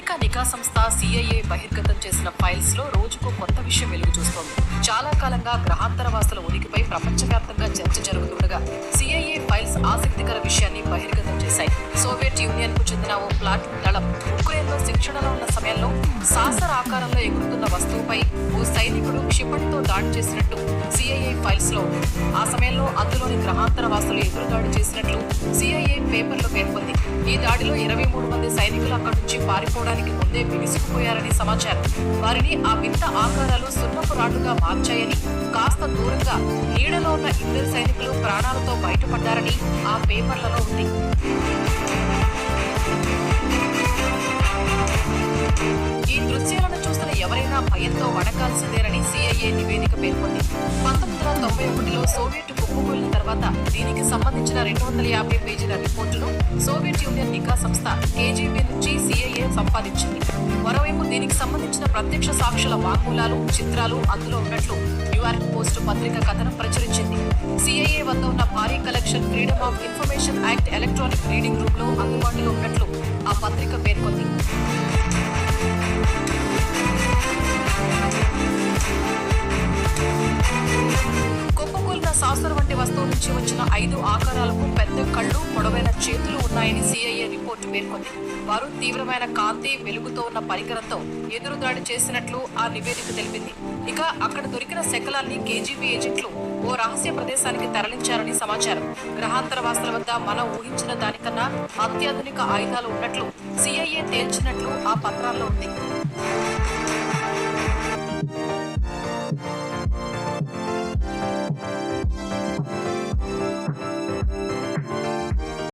America నిఘా సంస్థ CIA బహిర్గతం చేసిన ఫైల్స్ లో రోజుకు కొత్త విషయం వెలుగు చూస్తోంది. చాలా కాలంగా గ్రహాంతరవాసుల ఉనికిపై ప్రపంచవ్యాప్తంగా చర్చ జరుగుతుండగా సిఐఏ ఫైల్స్ ఆసక్తికర విషయాన్ని బహిర్గతం చేశాయి. సోవియట్ యూనియన్ కు చెందిన ఓ ప్లాటూన్ దళం ఉక్రెయిన్ లో శిక్షణలో ఉన్న సమయంలో సాసర ఆకారంలో ఎగురుతున్న వస్తువుపై ఓ సైనికుడు క్షిపణితో దాడి చేసినట్టు సిఐఏ ఫైల్స్ లో ఉంది. ఆ సమయంలో అందులోని గ్రహాంతరవాసులు ఎదురుదాడి చేసినట్లు సిఐఏ పేపర్లో పేర్కొంది. ఈ దాడిలో 23 మంది సైనికులు అక్కడి నుంచి పారిపోవడానికి ముందే బిగుసుకుపోయారని సమాచారం. వారిని ఆ వింత ఆకారాలు సున్నపు రాటుగా మార్చాయని, కాస్త దూరంగా నీడలో ఉన్న 2 సైనికులు ప్రాణాలతో బయటపడ్డారని ఆ పేపర్లలో ఉంది. ఈ దృశ్యాలను చూసిన ఎవరైనా భయంతో వణకాల్సిందేనని సిఐఏ నివేదిక పేర్కొంది. 1991లో సోవియట్ కుప్పకూలిన తర్వాత దీనికి సంబంధించిన 250 పేజీల రిపోర్టును సోవియట్ యూనియన్ నిఘా సంస్థ కేజీబీ నుంచి సిఐఏ సంపాదించింది. మరోవైపు దీనికి సంబంధించిన ప్రత్యక్ష సాక్షుల వాంగ్మూలాలు, చిత్రాలు అందులో ఉన్నట్లు న్యూయార్క్ పోస్ట్ పత్రిక కథనం ప్రచురించింది. సిఐఏ వద్ద ఉన్న భారీ collection freedom of information act electronic reading room లో అందుబాటులో ఉన్నట్లు ఆ పత్రిక పేర్కొంది. కుప్పకూలిన సాసర్ వంటి వస్తువు నుంచి వచ్చిన 5 ఆకారాలకు పెద్ద కళ్ళు, పొడవైన చేతులు ఉన్నాయని సిఐఏ రిపోర్టు పేర్కొంది. వారు తీవ్రమైన కాంతి, వెలుగుతో ఉన్న పరికరంతో ఎదురుదాడి చేసినట్లు ఆ నివేదిక తెలిపింది. ఇక అక్కడ దొరికిన శకలాన్ని కేజీబీ ఏజెంట్లు ఓ రహస్య ప్రదేశానికి తరలించారని సమాచారం. గ్రహాంతరవాసుల వద్ద మనం ఊహించిన దానికన్నా అత్యాధునిక ఆయుధాలు ఉన్నట్లు సిఐఏ తేల్చినట్లు ఆ పత్రాల్లో ఉంది.